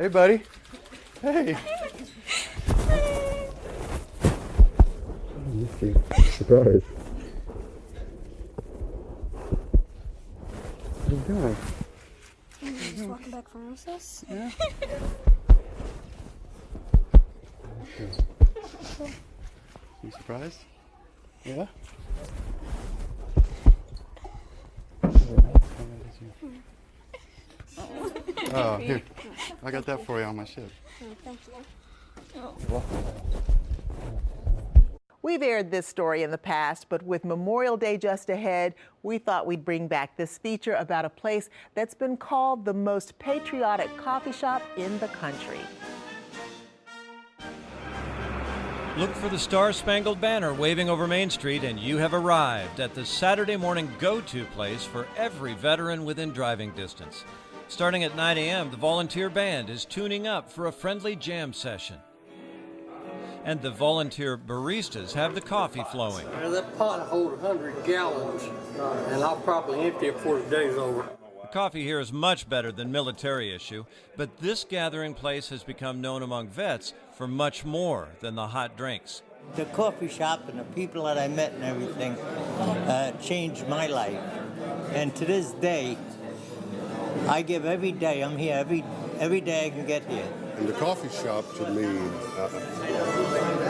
Hey, buddy. Hey. Surprise. What are you doing? Just walking back from recess. Yeah. You surprised? Yeah? Oh, here. I got that for you on my ship. Oh, thank you. We've aired this story in the past, but with Memorial Day just ahead, we thought we'd bring back this feature about a place that's been called the most patriotic coffee shop in the country. Look for the Star-Spangled Banner waving over Main Street and you have arrived at the Saturday morning go-to place for every veteran within driving distance. Starting at 9 a.m., the volunteer band is tuning up for a friendly jam session. And the volunteer baristas have the coffee flowing. That pot holds 100 gallons, and I'll probably empty it before the day's over. The coffee here is much better than military issue, but this gathering place has become known among vets for much more than the hot drinks. The coffee shop and the people that I met and everything changed my life. And to this day, I give every day. I'm here every day I can get here. And the coffee shop, to me,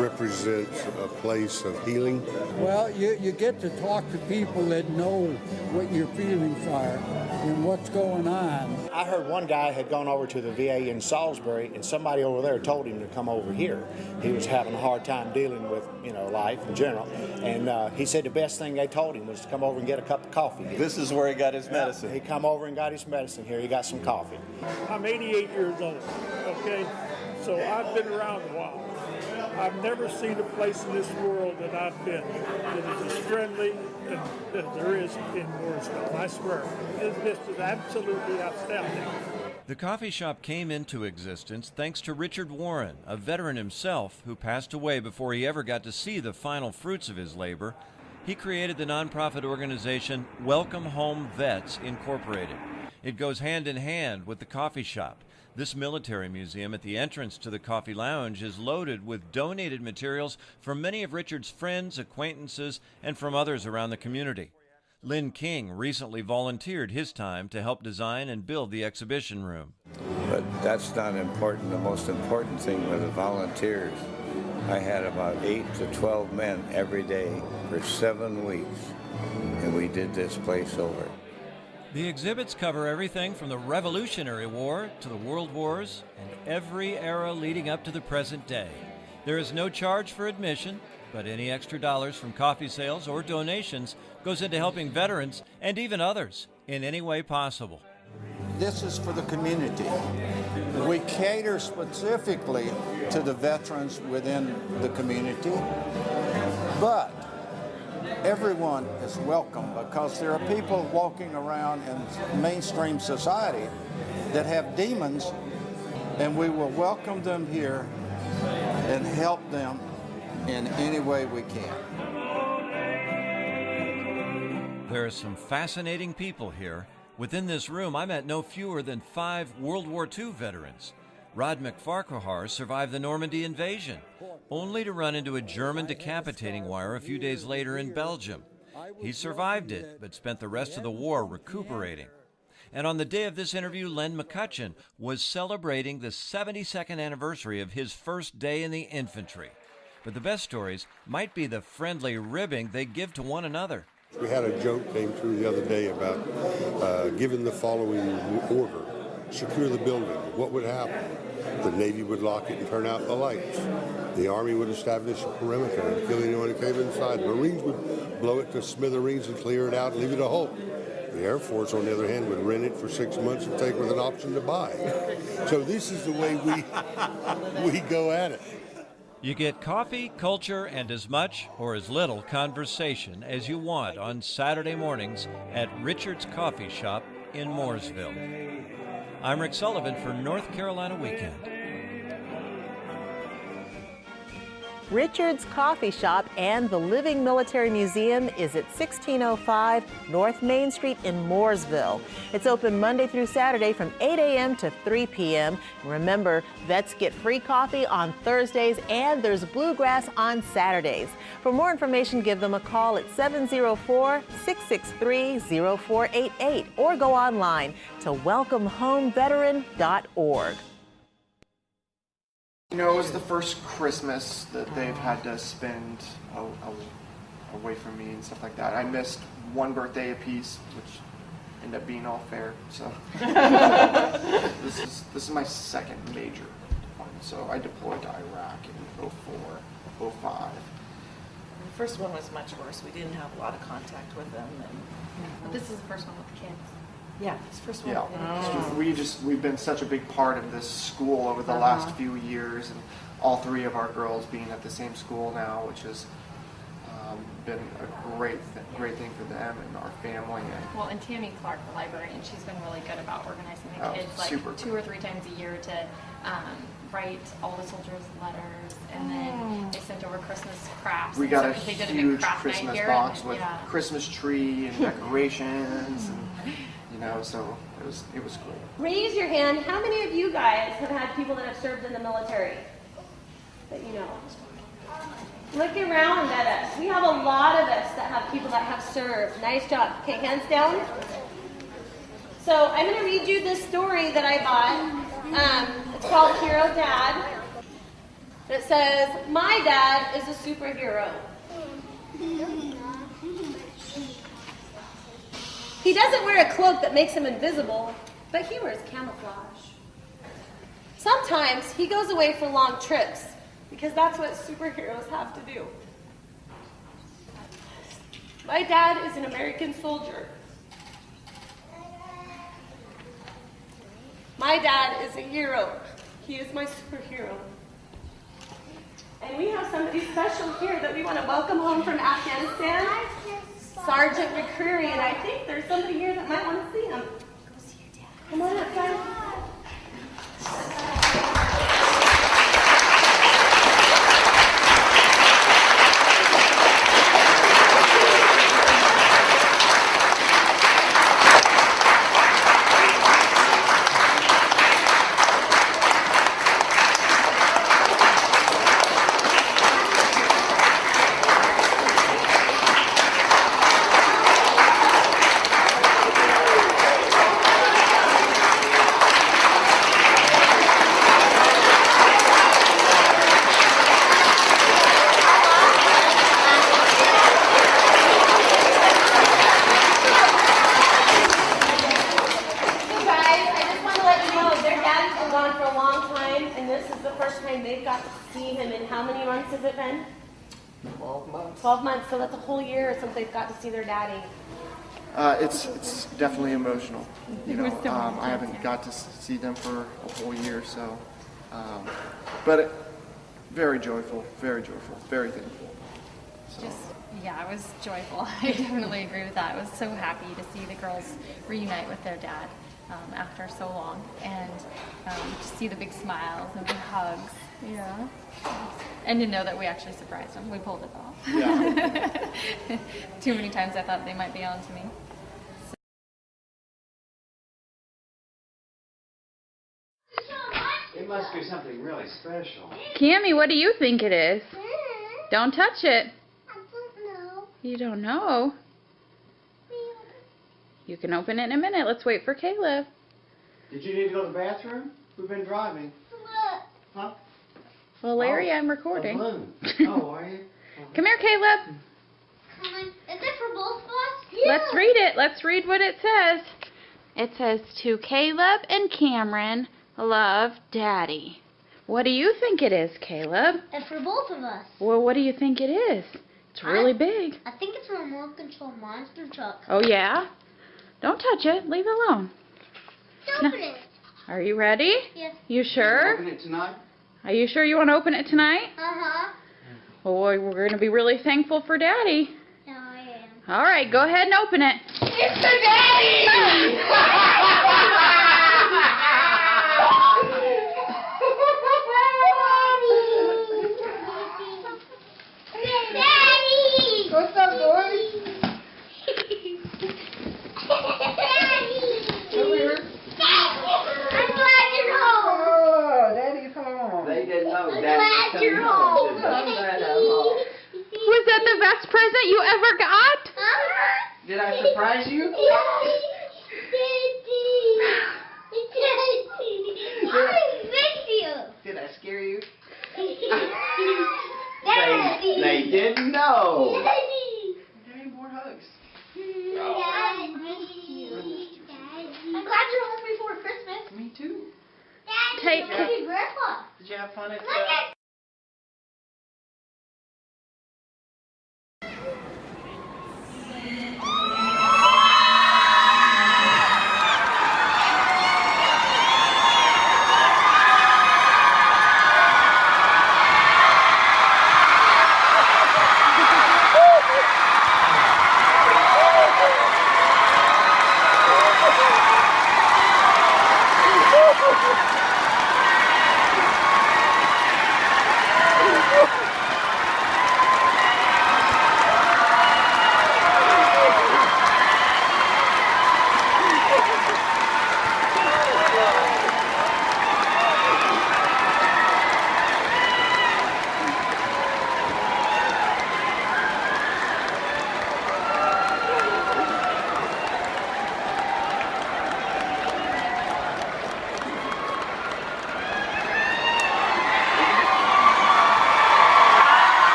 represents a place of healing. Well, you get to talk to people that know what your feelings are and what's going on. I heard one guy had gone over to the VA in Salisbury, and somebody over there told him to come over here. He was having a hard time dealing with, life in general, and he said the best thing they told him was to come over and get a cup of coffee. This is where he got his medicine. He come over and got his medicine here. He got some coffee. I'm 88 years old, okay? So I've been around a while. I've never seen a place in this world that I've been that is as friendly as there is in Mooresville. I swear, this is absolutely outstanding. The coffee shop came into existence thanks to Richard Warren, a veteran himself who passed away before he ever got to see the final fruits of his labor. He created the nonprofit organization Welcome Home Vets Incorporated. It goes hand in hand with the coffee shop. This military museum at the entrance to the coffee lounge is loaded with donated materials from many of Richard's friends, acquaintances, and from others around the community. Lynn King recently volunteered his time to help design and build the exhibition room. But that's not important. The most important thing were the volunteers. I had about 8 to 12 men every day for 7 weeks, and we did this place over. The exhibits cover everything from the Revolutionary War to the World Wars and every era leading up to the present day. There is no charge for admission, but any extra dollars from coffee sales or donations goes into helping veterans and even others in any way possible. This is for the community. We cater specifically to the veterans within the community, but everyone is welcome because there are people walking around in mainstream society that have demons, and we will welcome them here and help them in any way we can. There are some fascinating people here. Within this room, I met no fewer than 5 World War II veterans. Rod McFarquhar survived the Normandy invasion, only to run into a German decapitating wire a few days later in Belgium. He survived it, but spent the rest of the war recuperating. And on the day of this interview, Len McCutcheon was celebrating the 72nd anniversary of his first day in the infantry. But the best stories might be the friendly ribbing they give to one another. We had a joke came through the other day about giving the following order: secure the building. What would happen? The Navy would lock it and turn out the lights. The Army would establish a perimeter and kill anyone who came inside. The Marines would blow it to smithereens and clear it out and leave it a hope. The Air Force, on the other hand, would rent it for 6 months and take with an option to buy. So this is the way we go at it. You get coffee, culture, and as much or as little conversation as you want on Saturday mornings at Richard's Coffee Shop in Mooresville. I'm Rick Sullivan for North Carolina Weekend. Richard's Coffee Shop and the Living Military Museum is at 1605 North Main Street in Mooresville. It's open Monday through Saturday from 8 a.m. to 3 p.m. Remember, vets get free coffee on Thursdays and there's bluegrass on Saturdays. For more information, give them a call at 704-663-0488 or go online to welcomehomeveteran.org. You know, it was the first Christmas that they've had to spend away from me and stuff like that. I missed one birthday apiece, which ended up being all fair. So this is my second major one. So I deployed to Iraq in 04, 05. The first one was much worse. We didn't have a lot of contact with them. But this is the first one with the kids. Yeah, it's the first one. Yeah, we've been such a big part of this school over the last few years, and all three of our girls being at the same school now, which has been a great thing for them and our family. Well, and Tammy Clark, the librarian, she's been really good about organizing the kids, like 2 or 3 times a year to write all the soldiers' letters, and then they sent over Christmas crafts. We got a they did huge a craft Christmas night box here, with yeah. Christmas tree and decorations, and so it was cool. Raise your hand. How many of you guys have had people that have served in the military that you know? Look around at us. We have a lot of us that have people that have served. Nice job. Okay, hands down. So I'm going to read you this story that I bought. It's called Hero Dad. It says, "My dad is a superhero. He doesn't wear a cloak that makes him invisible, but he wears camouflage. Sometimes he goes away for long trips, because that's what superheroes have to do. My dad is an American soldier. My dad is a hero. He is my superhero. And we have somebody special here that we want to welcome home from Afghanistan, Sergeant McCreary, and I think there's somebody here that might want to see him. Go see your dad. Come on up, guys. They've got to see him in how many months has it been? 12 months. 12 months, so that's a whole year since they've got to see their daddy. It's definitely emotional. I haven't got to see them for a whole year, so. But very joyful, very thankful. So. Yeah, it was joyful. I definitely agree with that. I was so happy to see the girls reunite with their dad after so long, and to see the big smiles and the hugs. Yeah. And to know that we actually surprised them. We pulled it off. Yeah. Too many times I thought they might be on to me. It must be something really special. Cammie, what do you think it is? Don't touch it. I don't know. You don't know? You can open it in a minute. Let's wait for Caleb. Did you need to go to the bathroom? We've been driving. Look. Huh? Well, Larry, I'm recording. A balloon. Oh, are you? Come here, Caleb. Is it for both of us? Let's read it. Let's read what it says. It says, "To Caleb and Cameron, love, Daddy." What do you think it is, Caleb? It's for both of us. Well, what do you think it is? It's really big. I think it's a remote control monster truck. Oh, yeah? Don't touch it. Leave it alone. Open it. Are you ready? Yes. You sure? Open it tonight? Are you sure you want to open it tonight? Uh-huh. Well, we're going to be really thankful for Daddy. Yeah, I am. All right, go ahead and open it. It's the daddy! Oh, I'm Daddy's glad coming you're home home. today. I'm glad I'm home. Was that the best present you ever got? Did I surprise you? I miss you. Did I scare you? Daddy. They didn't know. Daddy. There ain't more hugs. Daddy. I'm glad you're home before Christmas. Me too. Daddy, look at Grandpa. Did you have fun at Look at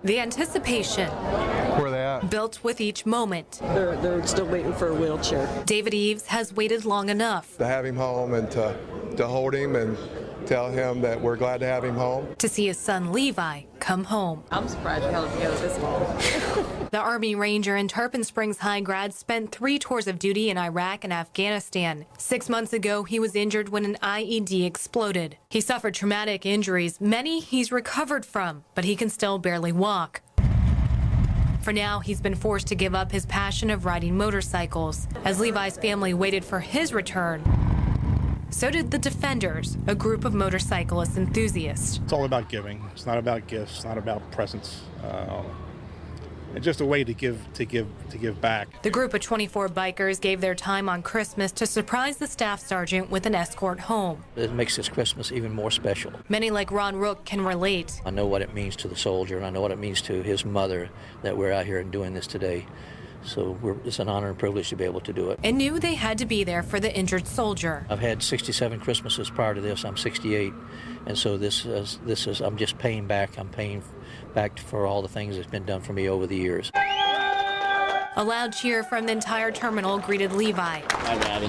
The anticipation. Where are they at? Built with each moment. They're still waiting for a wheelchair. David Eves has waited long enough To have him home and to hold him and tell him that we're glad to have him home. to see his son Levi come home. I'm surprised we held it together this long. The Army Ranger and Tarpon Springs High grad spent 3 tours of duty in Iraq and Afghanistan. 6 months ago, he was injured when an IED exploded. He suffered traumatic injuries, many he's recovered from, but he can still barely walk. For now, he's been forced to give up his passion of riding motorcycles. As Levi's family waited for his return, so did the Defenders, a group of motorcyclist enthusiasts. It's all about giving. It's not about gifts. It's not about presents. It's just a way to give back. The group of 24 bikers gave their time on Christmas to surprise the staff sergeant with an escort home. It makes this Christmas even more special. Many like Ron Rook can relate. I know what it means to the soldier, and I know what it means to his mother that we're out here and doing this today. So it's an honor and privilege to be able to do it. And knew they had to be there for the injured soldier. I've had 67 Christmases prior to this. I'm 68, and so this is I'm just paying back. I'm paying back for all the things that's been done for me over the years. A loud cheer from the entire terminal greeted Levi. Hi, Daddy.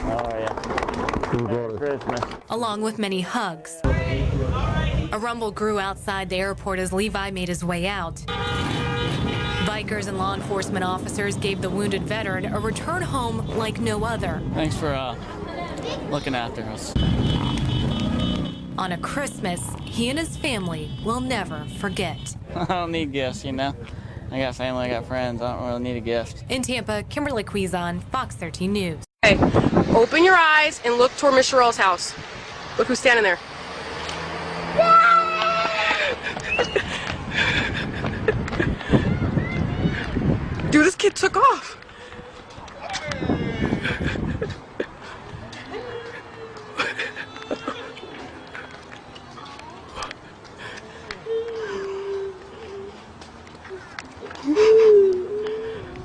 How are you? Merry Christmas. Along with many hugs. A rumble grew outside the airport as Levi made his way out. Bikers and law enforcement officers gave the wounded veteran a return home like no other. Thanks for looking after us. On a Christmas he and his family will never forget. I don't need gifts, you know. I got family, I got friends. I don't really need a gift. In Tampa, Kimberly Quizon, Fox 13 News. Okay, open your eyes and look toward Miss Sherrill's house. Look who's standing there. Dude, this kid took off.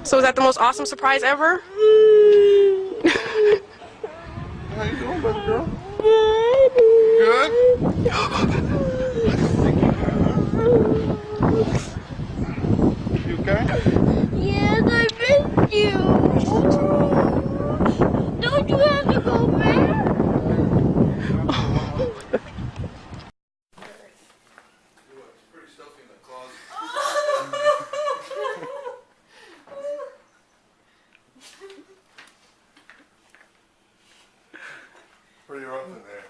So is that the most awesome surprise ever? How you doing, baby girl? Good? You okay? Yes, I missed you. Don't you have to go back? Pretty rough in there.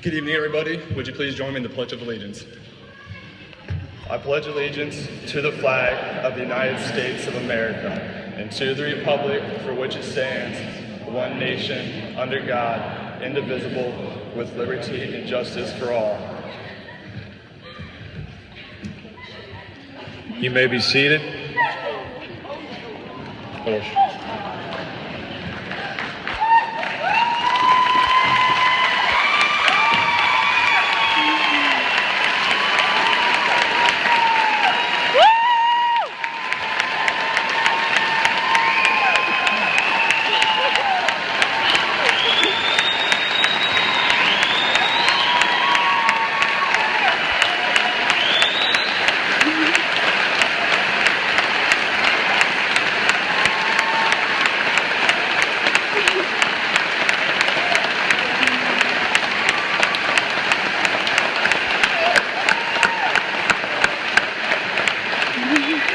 Good evening, everybody. Would you please join me in the Pledge of Allegiance? I pledge allegiance to the flag of the United States of America and to the republic for which it stands, one nation, under God, indivisible, with liberty and justice for all. You may be seated.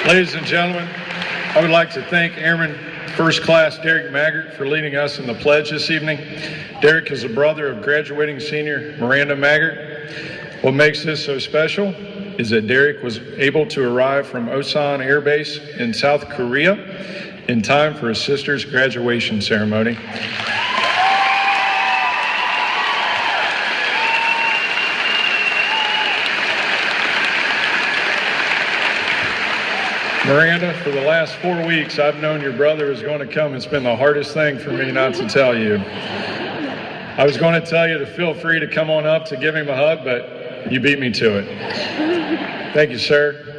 Ladies and gentlemen, I would like to thank Airman First Class Derek Maggart for leading us in the pledge this evening. Derek is a brother of graduating senior Miranda Maggart. What makes this so special is that Derek was able to arrive from Osan Air Base in South Korea in time for his sister's graduation ceremony. Miranda, for the last 4 weeks, I've known your brother is going to come. It's been the hardest thing for me not to tell you. I was going to tell you to feel free to come on up to give him a hug, but you beat me to it. Thank you, sir.